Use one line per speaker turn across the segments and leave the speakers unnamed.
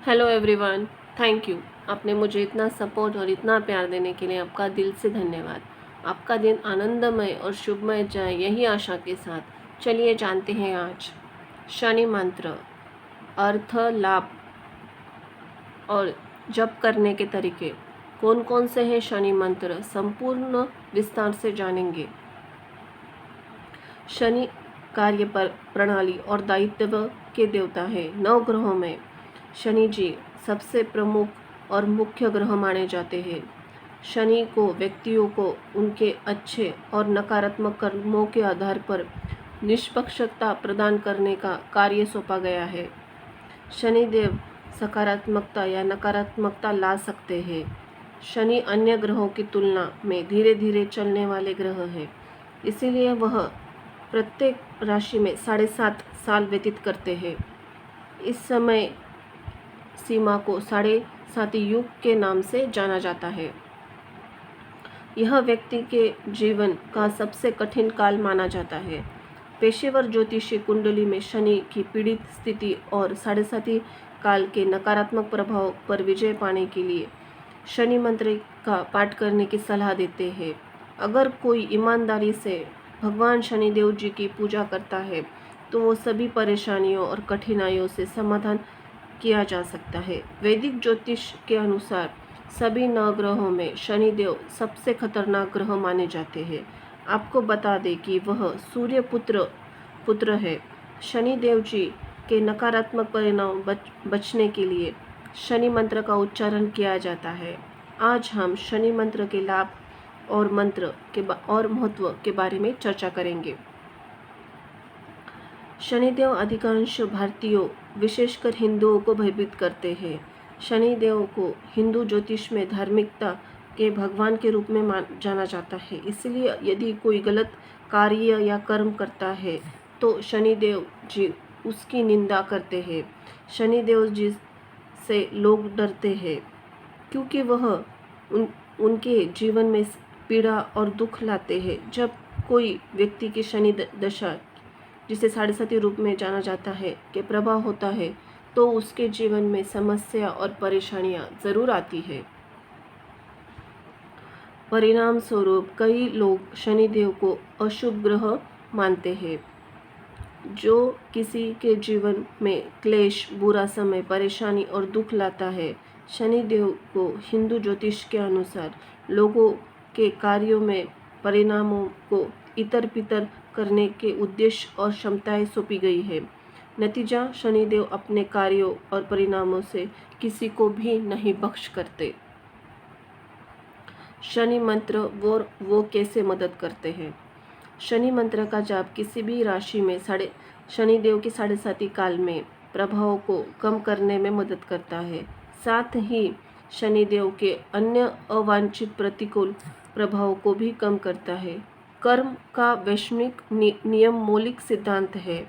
Hello everyone, thank you. आपने मुझे इतना सपोर्ट और इतना प्यार देने के लिए आपका दिल से धन्यवाद। आपका दिन आनंदमय और शुभमय जाए, यही आशा के साथ चलिए जानते हैं आज शनि मंत्र, अर्थ, लाभ और जप करने के तरीके कौन कौन से हैं। शनि मंत्र संपूर्ण विस्तार से जानेंगे। शनि कार्य पर प्रणाली और दायित्व के देवता है। नवग्रहों में शनि जी सबसे प्रमुख और मुख्य ग्रह माने जाते हैं। शनि को व्यक्तियों को उनके अच्छे और नकारात्मक कर्मों के आधार पर निष्पक्षता प्रदान करने का कार्य सौंपा गया है। शनिदेव सकारात्मकता या नकारात्मकता ला सकते हैं। शनि अन्य ग्रहों की तुलना में धीरे धीरे चलने वाले ग्रह है, इसीलिए वह प्रत्येक राशि में 7.5 साल व्यतीत करते हैं। इस समय सीमा को 7.5 युग के नाम से जाना जाता है। यह व्यक्ति के जीवन का सबसे कठिन काल माना जाता है। पेशेवर ज्योतिषी कुंडली में शनि की पीड़ित स्थिति और 7.5 काल के नकारात्मक प्रभाव पर विजय पाने के लिए शनि मंत्र का पाठ करने की सलाह देते हैं। अगर कोई ईमानदारी से भगवान शनिदेव जी की पूजा करता है तो वो सभी परेशानियों और कठिनाइयों से समाधान किया जा सकता है। वैदिक ज्योतिष के अनुसार सभी नवग्रहों में शनिदेव सबसे खतरनाक ग्रह माने जाते हैं। आपको बता दें कि वह सूर्य पुत्र है। शनिदेव जी के नकारात्मक परिणाम बचने के लिए शनि मंत्र का उच्चारण किया जाता है। आज हम शनि मंत्र के लाभ और मंत्र के और महत्व के बारे में चर्चा करेंगे। शनिदेव अधिकांश भारतीयों, विशेषकर हिंदुओं को भयभीत करते हैं। शनिदेव को हिंदू ज्योतिष में धार्मिकता के भगवान के रूप में जाना जाता है। इसलिए यदि कोई गलत कार्य या कर्म करता है तो शनिदेव जी उसकी निंदा करते हैं। शनिदेव जी से लोग डरते हैं क्योंकि वह उनके जीवन में पीड़ा और दुख लाते हैं। जब कोई व्यक्ति की शनि दशा, जिसे 7.5 रूप में जाना जाता है, के प्रभाव होता है तो उसके जीवन में समस्या और परेशानियां जरूर आती है। परिणाम स्वरूप कई लोग शनिदेव को अशुभ ग्रह मानते हैं, जो किसी के जीवन में क्लेश, बुरा समय, परेशानी और दुख लाता है। शनिदेव को हिंदू ज्योतिष के अनुसार लोगों के कार्यों में परिणामों को इतर पितर करने के उद्देश्य और क्षमताएं सौंपी गई है। नतीजा, शनिदेव अपने कार्यों और परिणामों से किसी को भी नहीं बख्श करते। शनि मंत्र वो कैसे मदद करते हैं। शनि मंत्र का जाप किसी भी राशि में शनिदेव के 7.5 काल में प्रभाव को कम करने में मदद करता है। साथ ही शनिदेव के अन्य अवांछित प्रतिकूल प्रभाव को भी कम करता है। कर्म का वैश्विक नियम मौलिक सिद्धांत है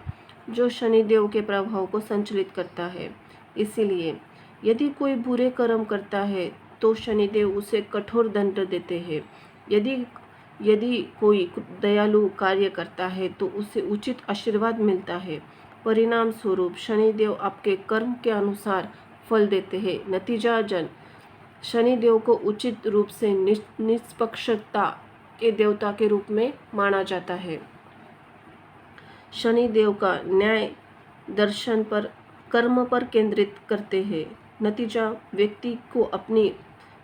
जो शनिदेव के प्रभाव को संचालित करता है। इसीलिए यदि कोई बुरे कर्म करता है तो शनिदेव उसे कठोर दंड देते हैं। यदि कोई दयालु कार्य करता है तो उसे उचित आशीर्वाद मिलता है। परिणाम स्वरूप शनिदेव आपके कर्म के अनुसार फल देते हैं। नतीजा जन शनिदेव को उचित रूप से निष्पक्षता के देवता के रूप में माना जाता है। शनिदेव का न्याय दर्शन पर कर्म पर केंद्रित करते हैं। नतीजा, व्यक्ति को अपनी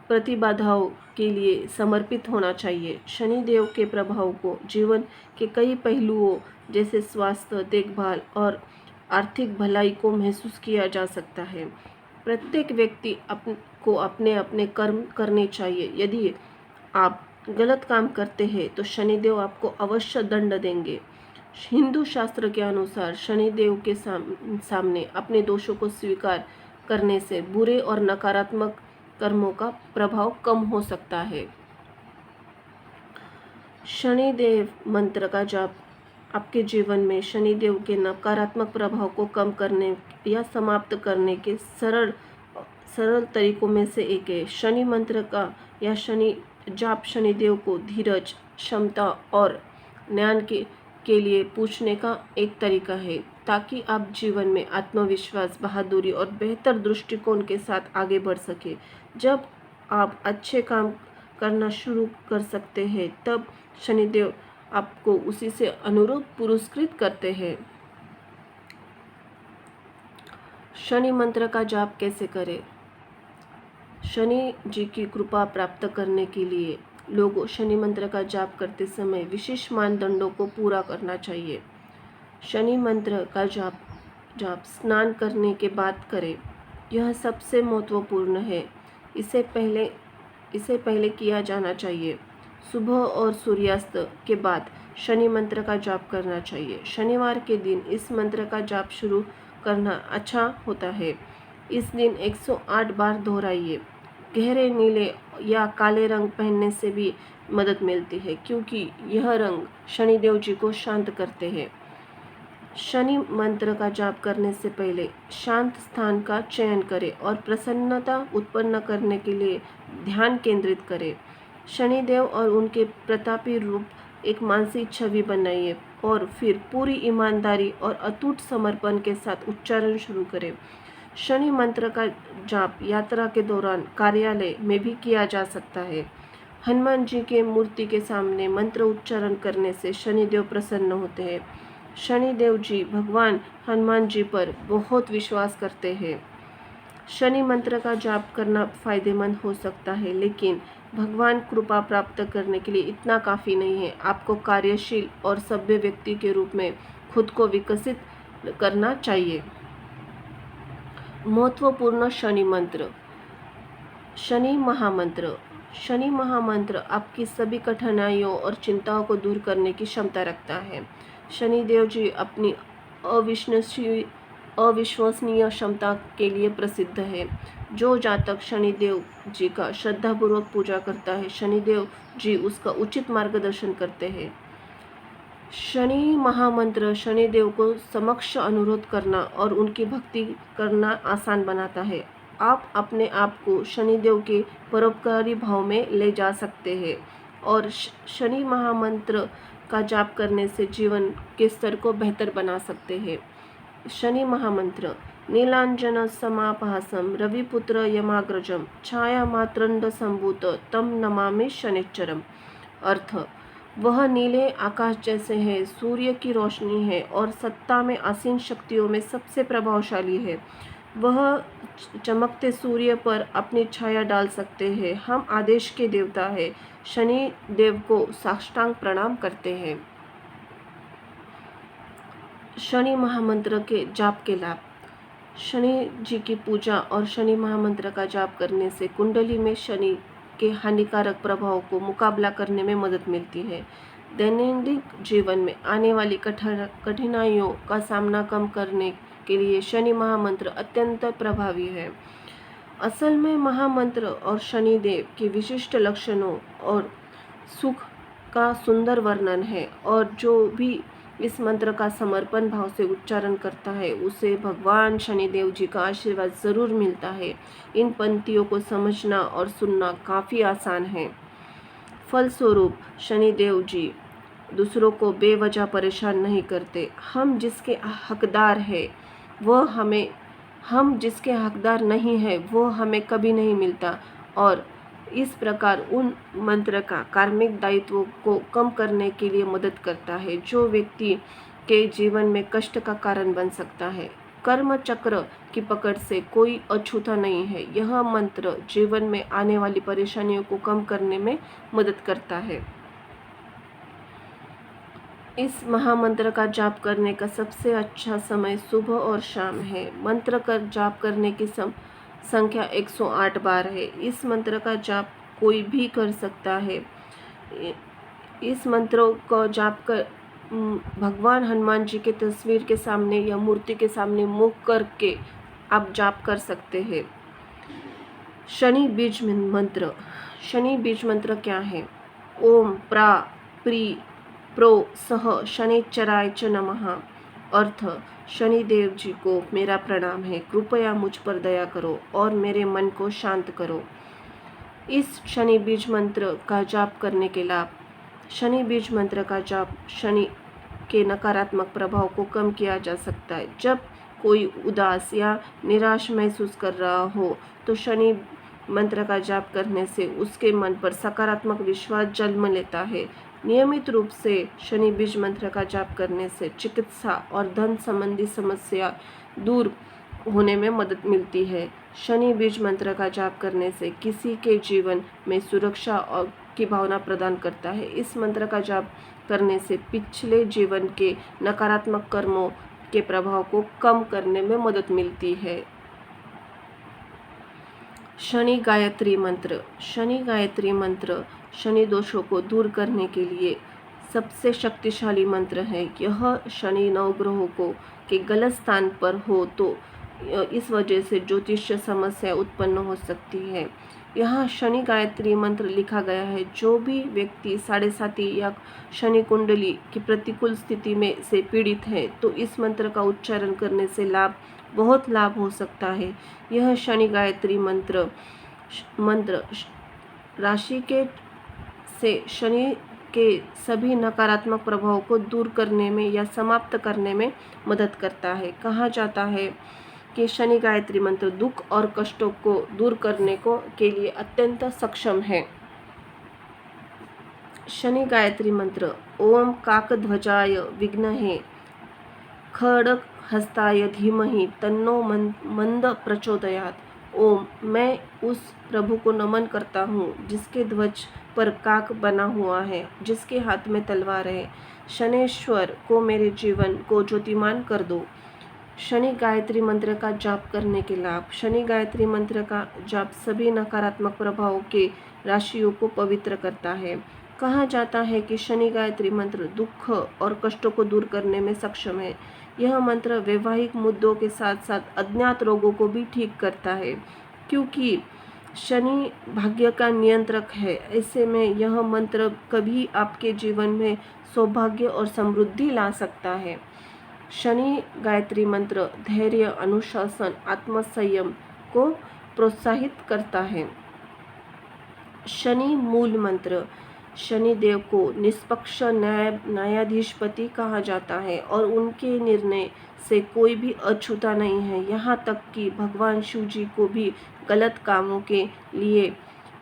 प्रतिबाधाओं के लिए समर्पित होना चाहिए। शनिदेव के प्रभाव को जीवन के कई पहलुओं जैसे स्वास्थ्य, देखभाल और आर्थिक भलाई को महसूस किया जा सकता है। प्रत्येक व्यक्ति को अपने अपने कर्म करने चाहिए। यदि आप गलत काम करते हैं तो शनिदेव आपको अवश्य दंड देंगे। हिंदू शास्त्र के अनुसार शनिदेव के सामने अपने दोषों को स्वीकार करने से बुरे और नकारात्मक कर्मों का प्रभाव कम हो सकता है। शनिदेव मंत्र का जाप आपके जीवन में शनिदेव के नकारात्मक प्रभाव को कम करने या समाप्त करने के सरल तरीकों में से एक है। शनि मंत्र का या शनि जाप शनिदेव को धीरज, क्षमता और ज्ञान के लिए पूछने का एक तरीका है, ताकि आप जीवन में आत्मविश्वास, बहादुरी और बेहतर दृष्टिकोण के साथ आगे बढ़ सके। जब आप अच्छे काम करना शुरू कर सकते हैं, तब शनिदेव आपको उसी से अनुरूप पुरस्कृत करते हैं। शनि मंत्र का जाप कैसे करें? शनि जी की कृपा प्राप्त करने के लिए लोगों शनि मंत्र का जाप करते समय विशेष मानदंडों को पूरा करना चाहिए। शनि मंत्र का जाप स्नान करने के बाद करें। यह सबसे महत्वपूर्ण है। इसे पहले किया जाना चाहिए। सुबह और सूर्यास्त के बाद शनि मंत्र का जाप करना चाहिए। शनिवार के दिन इस मंत्र का जाप शुरू करना अच्छा होता है। इस दिन 108 बार दोहराइए। गहरे नीले या काले रंग पहनने से भी मदद मिलती है, क्योंकि यह रंग शनिदेव जी को शांत करते हैं। शनि मंत्र का जाप करने से पहले शांत स्थान का चयन करें और प्रसन्नता उत्पन्न करने के लिए ध्यान केंद्रित करें। शनिदेव और उनके प्रतापी रूप एक मानसिक छवि बनाइए और फिर पूरी ईमानदारी और अटूट समर्पण के साथ उच्चारण शुरू करें। शनि मंत्र का जाप यात्रा के दौरान कार्यालय में भी किया जा सकता है। हनुमान जी के मूर्ति के सामने मंत्र उच्चारण करने से शनिदेव प्रसन्न होते हैं। शनिदेव जी भगवान हनुमान जी पर बहुत विश्वास करते हैं। शनि मंत्र का जाप करना फायदेमंद हो सकता है, लेकिन भगवान कृपा प्राप्त करने के लिए इतना काफ़ी नहीं है। आपको कार्यशील और सभ्य व्यक्ति के रूप में खुद को विकसित करना चाहिए। महत्वपूर्ण शनि मंत्र। शनि महामंत्र। शनि महामंत्र आपकी सभी कठिनाइयों और चिंताओं को दूर करने की क्षमता रखता है। शनिदेव जी अपनी अविश्वसनीय क्षमता के लिए प्रसिद्ध है। जो जातक शनिदेव जी का श्रद्धापूर्वक पूजा करता है, शनिदेव जी उसका उचित मार्गदर्शन करते हैं। शनि महामंत्र शनिदेव को समक्ष अनुरोध करना और उनकी भक्ति करना आसान बनाता है। आप अपने आप को शनिदेव के परोपकारी भाव में ले जा सकते हैं और शनि महामंत्र का जाप करने से जीवन के स्तर को बेहतर बना सकते हैं। शनि महामंत्र। नीलांजन समापहासम रविपुत्र यमाग्रजम छाया मात्रंड संभूत तम नमामि शनिच्चरम। अर्थ, वह नीले आकाश जैसे है, सूर्य की रोशनी है और सत्ता में आसीन शक्तियों में सबसे प्रभावशाली है। वह चमकते सूर्य पर अपनी छाया डाल सकते हैं। हम आदेश के देवता हैं। शनि देव को साष्टांग प्रणाम करते हैं। शनि महामंत्र के जाप के लाभ। शनि जी की पूजा और शनि महामंत्र का जाप करने से कुंडली में शनि के हानिकारक प्रभाव को मुकाबला करने में मदद मिलती है। दैनंदिन जीवन में आने वाली कठिनाइयों का सामना कम करने के लिए शनि महामंत्र अत्यंत प्रभावी है। असल में महामंत्र और शनिदेव के विशिष्ट लक्षणों और सुख का सुंदर वर्णन है, और जो भी इस मंत्र का समर्पण भाव से उच्चारण करता है उसे भगवान शनिदेव जी का आशीर्वाद जरूर मिलता है। इन पंक्तियों को समझना और सुनना काफ़ी आसान है। फलस्वरूप शनिदेव जी दूसरों को बेवजह परेशान नहीं करते। हम जिसके हकदार नहीं है वो हमें कभी नहीं मिलता, और इस प्रकार उन मंत्र का कार्मिक दायित्व को कम करने के लिए मदद करता है, जो व्यक्ति के जीवन में कष्ट का कारण बन सकता है। कर्म चक्र की पकड़ से कोई अछूता नहीं है। यह मंत्र जीवन में आने वाली परेशानियों को कम करने में मदद करता है। इस महामंत्र का जाप करने का सबसे अच्छा समय सुबह और शाम है। मंत्र का जाप करने की संख्या 108 बार है। इस मंत्र का जाप कोई भी कर सकता है। इस मंत्रों को जाप कर भगवान हनुमान जी के तस्वीर के सामने या मूर्ति के सामने मुख करके आप जाप कर सकते हैं। शनि बीज मंत्र। शनि बीज मंत्र क्या है? ओम प्रा प्री प्रो सह शनिचराय च नमः। अर्थ, शनिदेव जी को मेरा प्रणाम है, कृपया मुझ पर दया करो और मेरे मन को शांत करो। इस शनि बीज मंत्र का जाप करने के लाभ। शनि बीज मंत्र का जाप शनि के नकारात्मक प्रभाव को कम किया जा सकता है। जब कोई उदास या निराश महसूस कर रहा हो तो शनि मंत्र का जाप करने से उसके मन पर सकारात्मक विश्वास जन्म लेता है। नियमित रूप से शनि बीज मंत्र का जाप करने से चिकित्सा और धन संबंधी समस्या दूर होने में मदद मिलती है। शनि बीज मंत्र का जाप करने से किसी के जीवन में सुरक्षा और की भावना प्रदान करता है। इस मंत्र का जाप करने से पिछले जीवन के नकारात्मक कर्मों के प्रभाव को कम करने में मदद मिलती है। शनि गायत्री मंत्र। शनि गायत्री मंत्र शनि दोषों को दूर करने के लिए सबसे शक्तिशाली मंत्र है। यह शनि नवग्रहों को के गलत स्थान पर हो तो इस वजह से ज्योतिष समस्या उत्पन्न हो सकती है। यहाँ शनि गायत्री मंत्र लिखा गया है। जो भी व्यक्ति 7.5 या शनि कुंडली की प्रतिकूल स्थिति में से पीड़ित है तो इस मंत्र का उच्चारण करने से बहुत लाभ हो सकता है। यह शनि गायत्री मंत्र राशि के से शनि के सभी नकारात्मक प्रभावों को दूर करने में या समाप्त करने में मदद करता है। कहा जाता है कि शनि गायत्री मंत्र दुख और कष्टों को दूर करने के लिए अत्यंत सक्षम है। शनि गायत्री मंत्र ओम काकध्वजाय विद्महे खड्ग हस्ताय धीमहि तन्नो मंद प्रचोदयात्। ओम, मैं उस प्रभु को नमन करता हूँ जिसके ध्वज पर काक बना हुआ है, जिसके हाथ में तलवार है। शनेश्वर को मेरे जीवन को ज्योतिमान कर दो। शनि गायत्री मंत्र का जाप करने के लाभ। शनि गायत्री मंत्र का जाप सभी नकारात्मक प्रभावों के राशियों को पवित्र करता है। कहा जाता है कि शनि गायत्री मंत्र दुख और कष्टों को दूर करने में सक्षम है। यह मंत्र वैवाहिक मुद्दों के साथ साथ अज्ञात रोगों को भी ठीक करता है। क्योंकि शनि भाग्य का नियंत्रक है, ऐसे में यह मंत्र कभी आपके जीवन में सौभाग्य और समृद्धि ला सकता है। शनि गायत्री मंत्र धैर्य, अनुशासन, आत्मसंयम को प्रोत्साहित करता है। शनि मूल मंत्र। शनि देव को निष्पक्ष न्यायाधीशपति कहा जाता है और उनके निर्णय से कोई भी अछूता नहीं है। यहाँ तक कि भगवान शिव जी को भी गलत कामों के लिए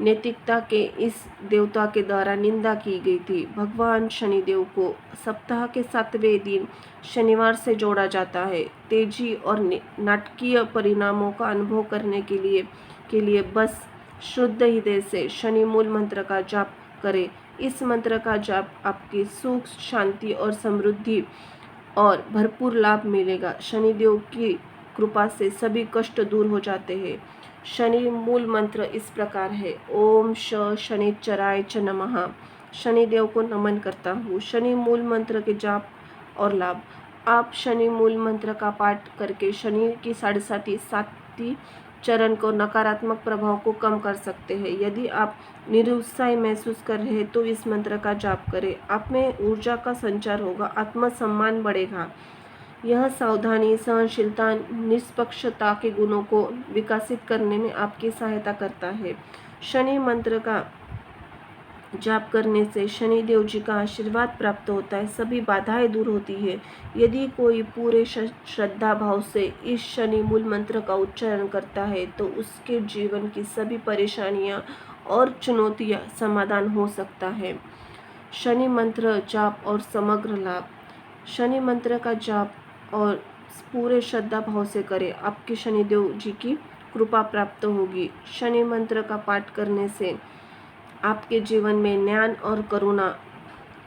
नैतिकता के इस देवता के द्वारा निंदा की गई थी। भगवान शनिदेव को सप्ताह के 7वें दिन शनिवार से जोड़ा जाता है। तेजी और नाटकीय परिणामों का अनुभव करने के लिए बस शुद्ध हृदय से शनि मूल मंत्र का जाप करें। इस मंत्र का जाप आपकी सुख, शांति और समृद्धि और भरपूर लाभ मिलेगा। शनिदेव की कृपा से सभी कष्ट दूर हो जाते हैं। शनि मूल मंत्र इस प्रकार है। ओम शनिश्चराय च नमः। शनिदेव को नमन करता हूँ। शनि मूल मंत्र के जाप और लाभ। आप शनि मूल मंत्र का पाठ करके शनि की 7.5 चरण को नकारात्मक प्रभाव को कम कर सकते हैं। यदि आप निरुत्साह महसूस कर रहे हैं तो इस मंत्र का जाप करें। आप में ऊर्जा का संचार होगा, आत्मसम्मान बढ़ेगा। यह सावधानी, सहनशीलता, निष्पक्षता के गुणों को विकसित करने में आपकी सहायता करता है। शनि मंत्र का जाप करने से शनि देव जी का आशीर्वाद प्राप्त होता है, सभी बाधाएं दूर होती है। यदि कोई पूरे श्रद्धा भाव से इस शनि मूल मंत्र का उच्चारण करता है तो उसके जीवन की सभी परेशानियां और चुनौतियां समाधान हो सकता है। शनि मंत्र जाप और समग्र लाभ। शनि मंत्र का जाप और पूरे श्रद्धा भाव से करें, आपकी शनिदेव जी की कृपा प्राप्त होगी। शनि मंत्र का पाठ करने से आपके जीवन में ज्ञान और करुणा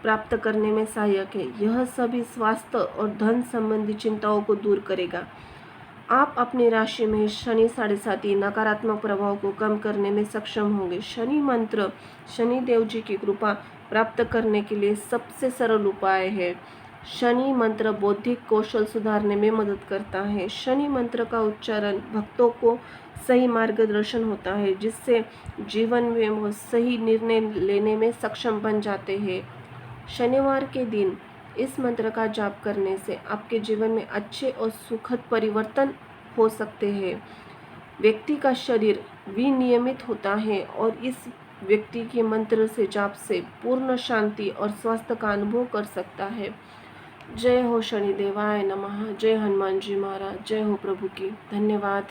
प्राप्त करने में सहायक है। यह सभी स्वास्थ्य और धन संबंधी चिंताओं को दूर करेगा। आप अपनी राशि में शनि 7.5 नकारात्मक प्रभाव को कम करने में सक्षम होंगे। शनि मंत्र शनि देव जी की कृपा प्राप्त करने के लिए सबसे सरल उपाय है। शनि मंत्र बौद्धिक कौशल सुधारने में मदद करता है। शनि मंत्र का उच्चारण भक्तों को सही मार्गदर्शन होता है, जिससे जीवन में वो सही निर्णय लेने में सक्षम बन जाते हैं। शनिवार के दिन इस मंत्र का जाप करने से आपके जीवन में अच्छे और सुखद परिवर्तन हो सकते हैं। व्यक्ति का शरीर विनियमित होता है और इस व्यक्ति के मंत्र से जाप से पूर्ण शांति और स्वास्थ्य का अनुभव कर सकता है। जय हो शनिदेवाय नमः। जय हनुमान जी महाराज। जय हो प्रभु की। धन्यवाद।